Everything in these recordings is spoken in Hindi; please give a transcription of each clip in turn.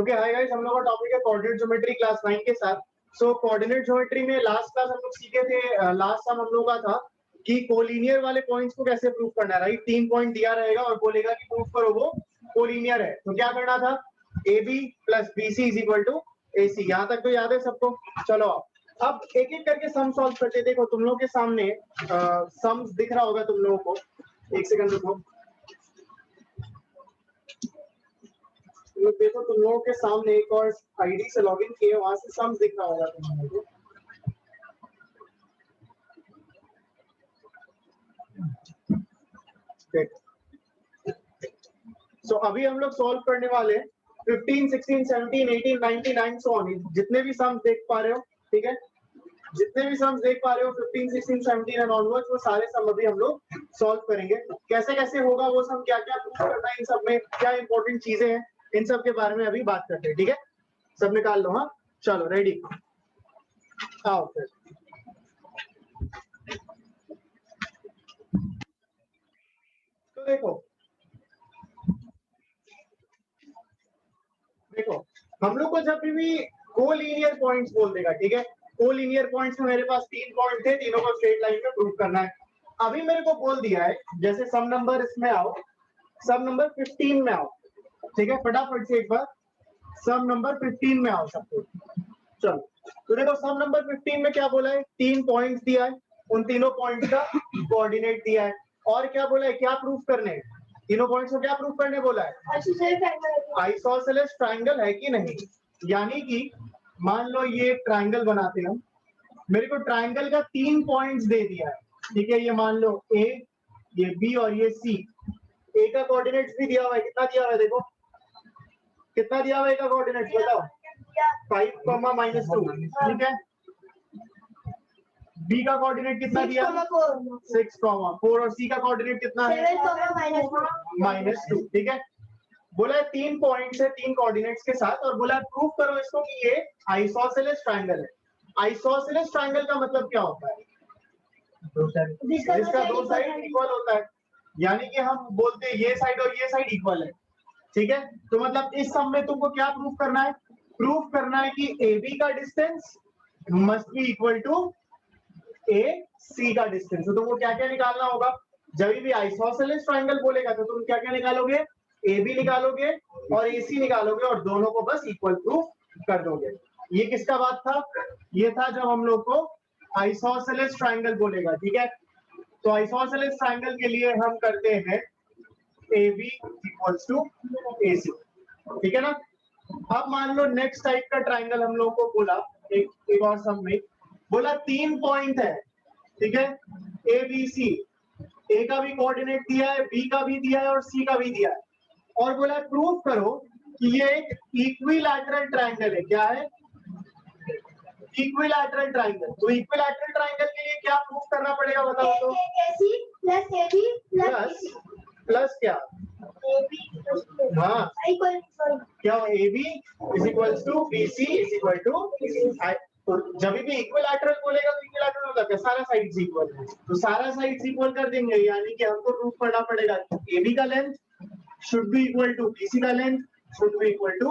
ओके हाय गाइस, हम लोग का टॉपिक है कोऑर्डिनेट ज्योमेट्री क्लास 9 के साथ। सो कोऑर्डिनेट ज्योमेट्री में लास्ट क्लास हम लोग सीखे थे, लास्ट टाइम हम लोग का था कि कोलिनियर वाले पॉइंट्स को कैसे प्रूव करना है, राइट। 3 पॉइंट दिया रहेगा और बोलेगा कि प्रूव करो वो कोलिनियर है। तो क्या करना था, AB + BC = AC। यहाँ तक तो याद है सबको। चलो अब एक एक करके सम सॉल्व करते। देखो तुम लोग के सामने सम्स दिख रहा होगा तुम लोगों को। एक सेकंड रुको। देखो तुम लोगों के सामने एक और आईडी से लॉगिन किए, वहां से सम्स दिख रहा होगा तुम लोगों को। सो अभी हम लोग सॉल्व करने वाले 15, 16, 17, 18, 19, 9 सो ऑन। जितने भी सम्स देख पा रहे हो, ठीक है, जितने भी सम्स देख पा रहे हो 15, 16, 17 एंड ऑनवर्ड्स, वो सारे सम अभी हम लोग सॉल्व करेंगे। कैसे कैसे होगा वो सम, क्या क्या प्रूव करना है, इन सब में क्या इंपॉर्टेंट चीजें हैं, इन सब के बारे में अभी बात करते हैं। ठीक है, सब निकाल लो। हाँ चलो रेडी, आओ फिर। तो देखो हम लोग को जब भी कोलिनियर पॉइंट्स बोल देगा, ठीक है, कोलिनियर पॉइंट्स में मेरे पास 3 पॉइंट थे, तीनों को स्ट्रेट लाइन में प्रूव करना है। अभी मेरे को बोल दिया है, जैसे सम नंबर इसमें आओ, सम नंबर 15 में आओ। ठीक है, फटाफट से एक बार सम नंबर 15 में आओ सब कुछ। चलो तो देखो सम नंबर 15 में क्या बोला है, 3 पॉइंट्स दिया है, उन तीनों पॉइंट्स का कोऑर्डिनेट दिया है, और क्या बोला है, क्या प्रूफ करने, तीनों पॉइंट्स को क्या प्रूफ करने बोला है, आइसोसेलेस ट्रायंगल है कि नहीं। यानी कि मान लो ये ट्रायंगल बनाते हैं हम, मेरे को ट्रायंगल का 3 पॉइंट्स दे दिया है, ठीक है। ये मान लो A, ये B और ये C। A का कोऑर्डिनेट्स भी दिया हुआ है, कितना दिया हुआ है, देखो कितना दिया हुआ है, A का कोऑर्डिनेट्स बताओ, 5, -2, ठीक है। B का कोऑर्डिनेट कितना दिया, 6, 4, और C का कोऑर्डिनेट कितना है, 7, -2, ठीक है। बोला है 3 पॉइंट्स है 3 कोऑर्डिनेट्स के साथ, और बोला है प्रूफ करो इसको कि ये आइसोसेलेस ट्रायंगल है। आइसोसेलेस ट्रायंगल का मतलब क्या होता है, जिसका 2 साइड इक्वल होता है। यानी कि हम बोलते हैं ये साइड और ये साइड इक्वल है, ठीक है। तो मतलब इस सम में तुमको क्या प्रूफ करना है, प्रूफ करना है कि AB का distance must be equal to AC का डिस्टेंस। तो तुमको क्या क्या निकालना होगा, जब भी आइसोसेलेस ट्रायंगल बोलेगा तो तुम क्या क्या निकालोगे, AB निकालोगे और AC निकालोगे, और दोनों को बस इक्वल प्रूफ कर दोगे। ये किसका बात था, ये था जब हम लोग को आइसोसेलेस ट्रायंगल बोलेगा, ठीक है। तो आइसोसेलेस ट्रायंगल के लिए हम करते हैं AB = AC, ठीक है ना। अब मान लो नेक्स्ट टाइप का ट्रायंगल हम लोगों को बोला, एक और सम में बोला 3 पॉइंट है, ठीक है, ABC। A का भी कोऑर्डिनेट दिया है, B का भी दिया है और C का भी दिया है, और बोला प्रूफ करो कि ये एक इक्विलैटरल ट्रायंगल है। क्या है, इक्विलैटरल ट्रायंगल। तो इक्विलैटरल ट्रायंगल के लिए क्या प्रूफ करना पड़ेगा, बताओ तो। AC + AB प्लस क्या, हाँ क्या, AB = BC = जब भी इक्विलैटरल बोलेगा तो इक्विलैटरल मतलब क्या, सारा साइड्स इक्वल है, तो सारा साइड्स इक्वल कर देंगे। यानी कि हमको प्रूफ करना पड़ेगा AB का length should be equal to BC का length should be equal to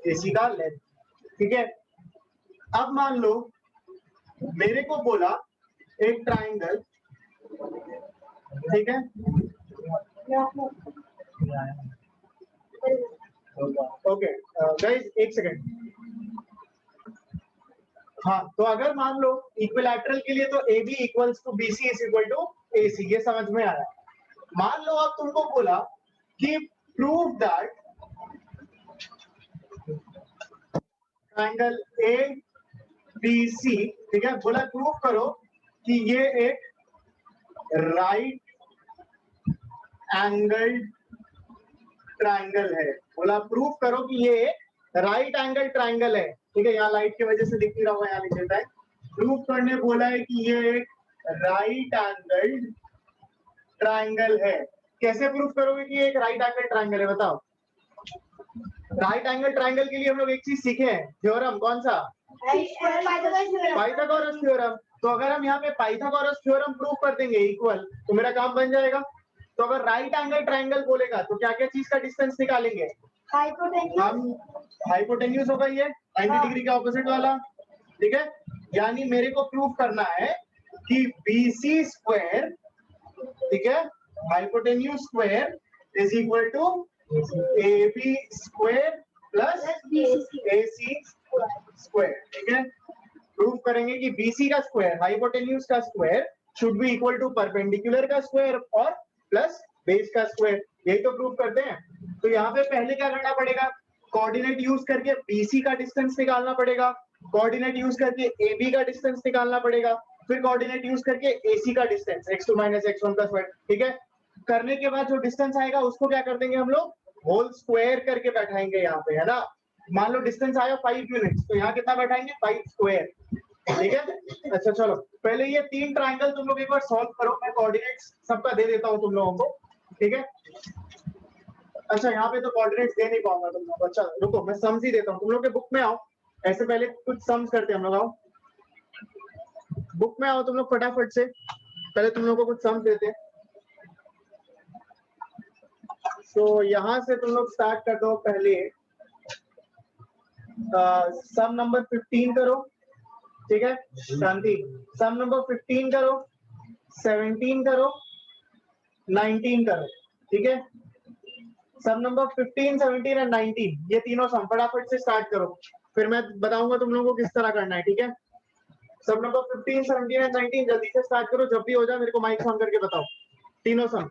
AC का लेंथ, ठीक है। अब मान लो मेरे को बोला एक ट्रायंगल, ठीक है, ओके गाइस एक सेकंड। हाँ तो अगर मान लो इक्विलैटरल के लिए तो AB = BC = AC, ये समझ में आया। मान लो अब तुमको बोला कि प्रूव दैट ट्रायंगल ABC, ठीक है, बोला प्रूव करो कि ये एक राइट एंगल ट्रायंगल है। बोला प्रूफ करो कि ये राइट एंगल ट्रायंगल है, ठीक है। यहाँ लाइट की वजह से दिख नहीं रहा होगा, यहाँ लिख देता है। प्रूफ करने बोला है कि ये एक राइट एंगल ट्रायंगल है। कैसे प्रूफ करोगे कि ये एक राइट एंगल ट्रायंगल है, बताओ। राइट एंगल ट्रायंगल के लिए हम लोग एक चीज सीखे हैं, थ्योरम, कौन सा, पाइथागोरस थ्योरम। तो अगर हम यहाँ पे पाइथागोरस थ्योरम प्रूफ कर देंगे इक्वल, तो मेरा काम बन जाएगा। तो अगर राइट एंगल ट्रायंगल बोलेगा तो क्या क्या चीज का डिस्टेंस निकालेंगे, हम हाइपोटेन्यूज होगा ये 90 डिग्री के ऑपोजिट वाला, ठीक है। यानी मेरे को प्रूव करना है कि BC स्क्वायर, ठीक है, hypotenuse square is equal to AB square plus AC square, ठीक है। प्रूव करेंगे कि BC का स्क्वायर, हाइपोटेन्यूज का square should be equal to perpendicular का स्क्वायर और प्लस बेस का स्क्वायर, यही तो प्रूव करते हैं। तो यहाँ पे पहले क्या करना पड़ेगा, कोऑर्डिनेट यूज करके BC का डिस्टेंस निकालना पड़ेगा, कोऑर्डिनेट यूज करके AB का डिस्टेंस निकालना पड़ेगा, फिर कोऑर्डिनेट यूज करके AC का डिस्टेंस x2 - x1 + 1, ठीक है। करने के बाद जो डिस्टेंस आएगा उसको क्या कर देंगे हम लोग, होल स्क्वायर करके बैठाएंगे यहाँ पे, है ना। मान लो डिस्टेंस आया 5 यूनिट्स, तो यहाँ कितना बैठाएंगे, 5 स्क्वायर, ठीक है। अच्छा चलो पहले ये 3 ट्राइंगल तुम लोग एक बार सॉल्व करो, मैं कोऑर्डिनेट्स सबका दे देता हूँ तुम लोगों को, ठीक है। अच्छा यहाँ पे तो कोऑर्डिनेट्स दे नहीं पाऊंगा तुम लोगों को, अच्छा रुको मैं सम्स ही देता हूँ, तुम लोग के बुक में आओ, ऐसे पहले कुछ सम्स करते हैं हम लोग, आओ बुक में आओ तुम लोग फटाफट से, पहले तुम लोग को कुछ सम्स देते हैं। तो यहाँ से तुम लोग स्टार्ट कर दो, पहले सम नंबर 15 करो, ठीक है शांति, सम नंबर 15 करो, 17 करो, 19 करो, ठीक है। सम नंबर 15, 17 एंड 19, ये तीनों सम फटाफट से स्टार्ट करो, फिर मैं बताऊंगा तुम लोगों को किस तरह करना है, ठीक है। सम नंबर 15, 17 एंड 19 जल्दी से स्टार्ट करो, जब भी हो जाए मेरे को माइक ऑन करके बताओ, तीनों सम।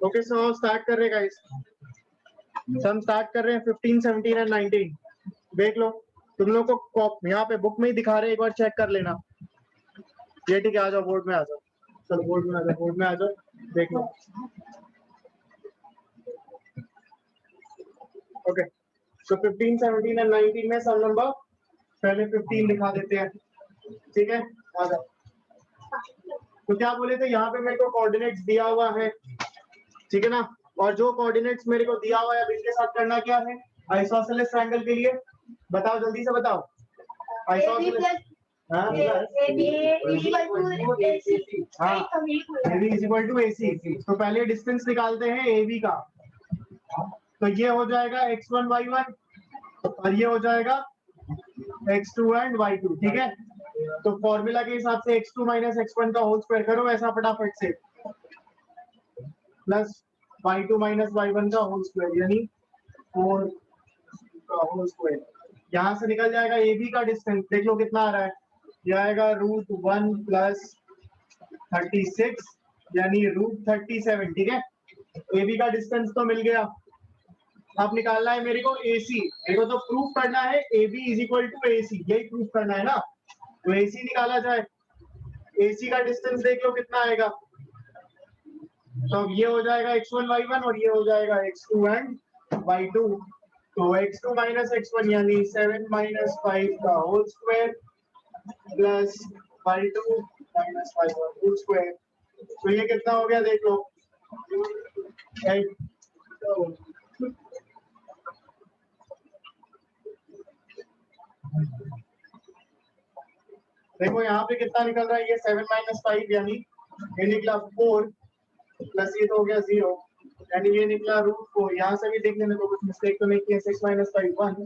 ओके सो स्टार्ट कर रहे गाइस, हम स्टार्ट कर रहे हैं 15, 17 एंड 19। देख लो तुम लोग को यहाँ पे बुक में ही दिखा रहे हैं, एक बार चेक कर लेना। ये ठीक है, आ जाओ बोर्ड में आ जाओ, चलो बोर्ड में आ जाओ, बोर्ड में आ जाओ, देख लो। ओके सो 15, 17 एंड 19 में सम नंबर पहले 15 दिखा देते हैं, ठीक है, आ जाओ। तो क्या बोले थे, यहाँ पे मेरे को कोऑर्डिनेट्स दिया हुआ है, ठीक है ना, और जो कोऑर्डिनेट्स मेरे को दिया हुआ है अब इनके साथ करना क्या है, आइसोसेलेस ट्रायंगल के लिए बताओ, जल्दी से बताओ। Isosceles AB equal to AC। तो पहले डिस्टेंस निकालते हैं AB का, तो ये हो जाएगा x1 y1 और ये हो जाएगा x2 एंड y2, ठीक है। तो फॉर्मूला के हिसाब से x2 माइनस x1 का होल स्क्वायर करो ऐसा फटाफट से, प्लस y2 माइनस y1 का होल स्क्वायर यानी 4 का होल स्क्वायर। यहाँ से निकल जाएगा AB का डिस्टेंस, देख लो कितना आ रहा है, ये आएगा √1 प्लस 36 यानी √37, ठीक है। AB का डिस्टेंस तो मिल गया, अब निकालना है मेरे को AC, मेरे को तो प्रूफ करना है AB is equal to AC, यही प्रूफ करना है ना। तो AC निकाला जाए, AC का डिस्टेंस देख लो कितना आएगा, तो अब ये हो जाएगा x1 y1 और ये हो जाएगा x2 एंड y2। तो x2 माइनस x1 यानी 7 माइनस 5 का whole square plus y2 minus 5 का होल स्क्वायर। तो ये कितना हो गया देख लो, 8। देखो यहाँ पे कितना निकल रहा है, ये 7 माइनस 5 यानी ये निकला 4 प्लस ये तो हो गया 0 यानी ये निकला √4। यहाँ से भी देख लेने को कुछ मिस्टेक तो नहीं किया, 6 माइनस 5 1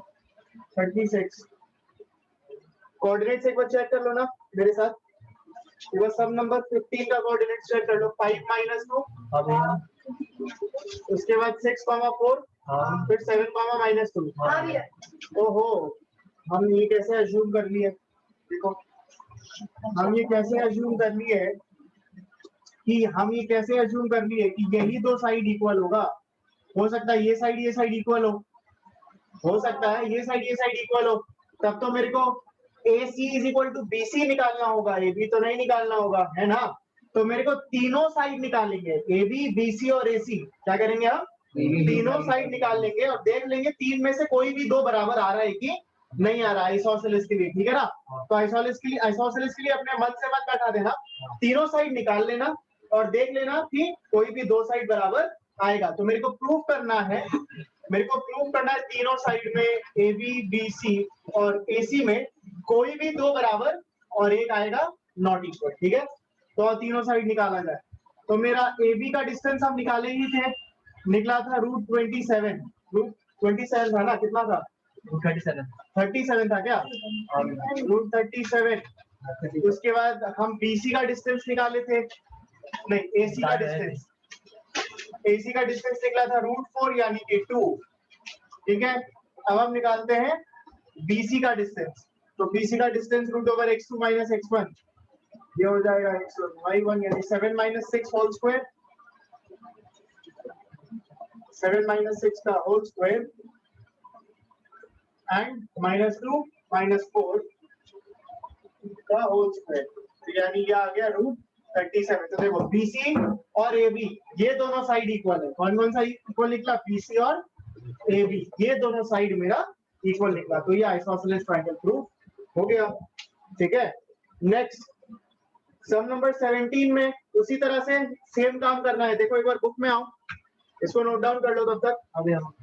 36। कोऑर्डिनेट्स एक बार चेक कर लो ना मेरे साथ, एक बार सब नंबर 15 का कोऑर्डिनेट्स चेक कर लो, 5 माइनस 2, उसके बाद 6 4 फिर 7 माइनस 2। ओहो हम ये कैसे अज्यूम कर लिए, देखो हम ये कैसे अज्यूम कर लिए कि यही दो साइड इक्वल होगा। हो सकता है ये साइड इक्वल हो सकता है ये साइड इक्वल हो, तब तो मेरे को AC is equal to BC निकालना होगा, AB तो नहीं निकालना होगा, है ना। तो मेरे को तीनों साइड निकालेंगे, AB BC और AC, क्या करेंगे हम, तीनों साइड निकाल लेंगे और देख लेंगे तीन में से कोई भी दो बराबर आ रहा है कि नहीं आ रहा आइसोसेलेस के लिए, ठीक है ना। तो आइसोसेलेस के लिए अपने मन से मत बैठा देना, तीनों साइड निकाल लेना और देख लेना कि कोई भी दो साइड बराबर आएगा। तो मेरे को प्रूफ करना है तीनों साइड में AB BC और AC में कोई भी दो बराबर और एक आएगा नॉट इक्वल, ठीक है। तो तीनों साइड निकाला जाए, तो मेरा AB का डिस्टेंस हम निकाले ही थे, निकला था √27 था ना, कितना था 37 था क्या, √37। उसके बाद हम BC का डिस्टेंस निकाले थे, नहीं AC का डिस्टेंस निकला था √4 यानी कि 2, ठीक है। अब हम निकालते हैं BC का डिस्टेंस, तो BC का डिस्टेंस √x2 माइनस x1, ये हो जाएगा x1 y1 यानी 7 माइनस 6 होल स्क्वायर, 7 माइनस 6 का होल स्क्वायर एंड -2 -4 का होल स्क्वायर, यानी ये आ गया √37। तो देखो BC और AB ये दोनों साइड इक्वल है, कौन कौन सा इक्वल निकला, BC और AB ये दोनों साइड मेरा इक्वल निकला, तो ये आइसोसेलेस ट्रायंगल प्रूफ हो गया, ठीक है। नेक्स्ट सम नंबर 17 में उसी तरह से सेम काम करना है, देखो एक बार बुक में आओ, इसको नोट डाउन कर लो तब तक। अभी हम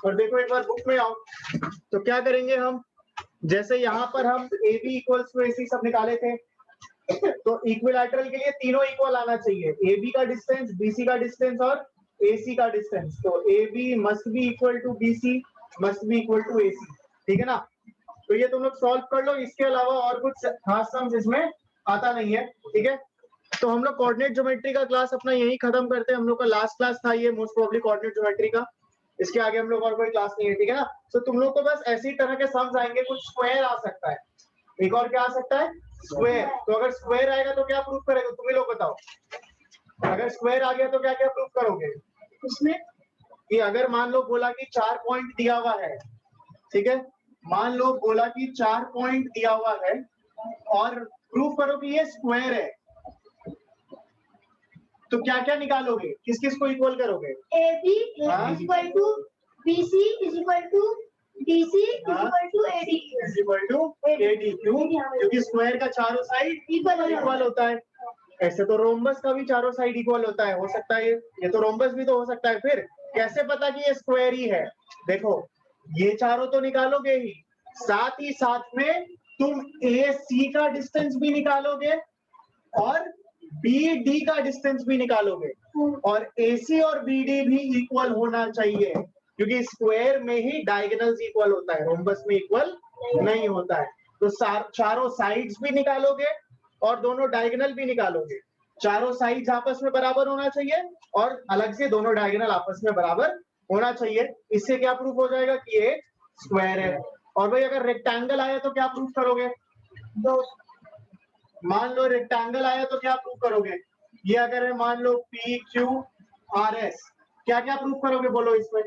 और देखो एक बार बुक में आओ, तो क्या करेंगे हम, जैसे यहाँ पर हम AB इक्वल्स टू AC सब निकाले थे, तो इक्विलैटरल के लिए तीनों इक्वल आना चाहिए, AB का डिस्टेंस, BC का डिस्टेंस और AC का डिस्टेंस। तो AB must be equal to BC must be equal to AC, ठीक है ना। तो ये तुम लोग सॉल्व कर लो, इसके अलावा और कुछ खास सम्स इसमें आता नहीं है, ठीक है। तो हम लोग कोऑर्डिनेट ज्योमेट्री का क्लास अपना यही खत्म करते हैं, हम लोग का लास्ट क्लास था ये मोस्ट प्रोबब्ली कोऑर्डिनेट ज्योमेट्री का, इसके आगे हम लोग और कोई क्लास नहीं है, ठीक है ना। तो तुम लोग को बस ऐसी तरह के सम्स आएंगे, कुछ स्क्वायर आ सकता है, एक और क्या आ सकता है, स्क्वायर। तो अगर स्क्वायर आएगा तो क्या प्रूफ करेगा, तुम ही लोग बताओ। अगर स्क्वायर आ गया तो क्या क्या प्रूफ करोगे उसमें कि अगर मान लो बोला कि 4 पॉइंट दिया हुआ है, ठीक है, मान लो बोला कि 4 पॉइंट दिया हुआ है और प्रूफ करो कि ये स्क्वायर है, तो क्या क्या निकालोगे, किस किस को इक्वल करोगे? AB हाँ। is equal to BC is equal to DC is हाँ। equal to AD is equal to AD। क्यों? क्योंकि स्क्वायर का चारों साइड इक्वल होता है। ऐसे तो रोम्बस का भी चारों साइड इक्वल होता है, हो सकता है ये तो रोम्बस भी तो हो सकता है। फिर कैसे पता कि ये स्क्वायर ही है? देखो ये चारों तो निकालोगे ही, साथ ही साथ में तुम AC का डिस्टेंस भी निकालोगे और BD का डिस्टेंस भी निकालोगे, और AC और BD भी इक्वल होना चाहिए, क्योंकि स्क्वायर में ही डायगोनल्स इक्वल होता है, रोम्बस में इक्वल नहीं होता है। तो चारों साइड्स भी निकालोगे और दोनों डायगोनल भी निकालोगे। चारों साइड्स आपस में बराबर होना चाहिए और अलग से दोनों डायगोनल आपस में बराबर होना चाहिए। इससे क्या प्रूफ हो जाएगा कि ये स्क्वायर है। और भाई अगर रेक्टेंगल आया तो क्या प्रूफ करोगे? मान लो रेक्टेंगल आया तो क्या प्रूफ करोगे? ये अगर है मान लो PQRS, क्या क्या प्रूफ करोगे बोलो इसमें?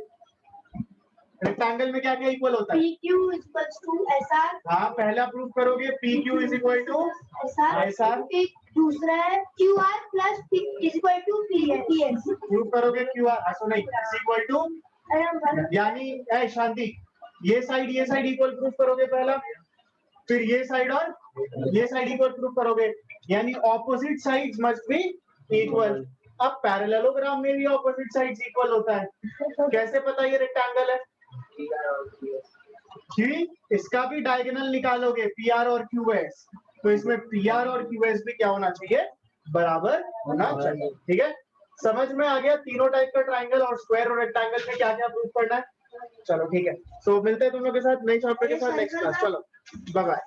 रेक्टेंगल में क्या क्या इक्वल होता है? PQ is equal to SR हाँ, पहला प्रूफ करोगे PQ is equal to SR। फिर दूसरा है QR plus P is equal to PS proof करोगे QR, ऐसा नहीं, इज इक्वल टू, यानी ए शांति, ये साइड इक्वल प्रूफ करोगे पहला, फिर ये साइड और ये साइड इक्वल प्रूफ करोगे, यानी opposite sides must be equal. अब पैरेललोग्राम में भी ऑपोजिट साइड्स इक्वल होता है, कैसे पता ये रेक्टेंगल है? कि इसका भी डायगोनल निकालोगे PR और QS, तो इसमें PR और QS भी क्या होना चाहिए? बराबर होना चाहिए। ठीक है, समझ में आ गया तीनों टाइप का ट्राइंगल और स्क्वायर और रेक्टेंगल में क्या क्या प्रूफ करना है? चलो ठीक है, तो मिलते हैं तुम लोग के साथ नेक्स्ट चैप्टर के साथ नेक्स्ट क्लास। चलो बाय बाय।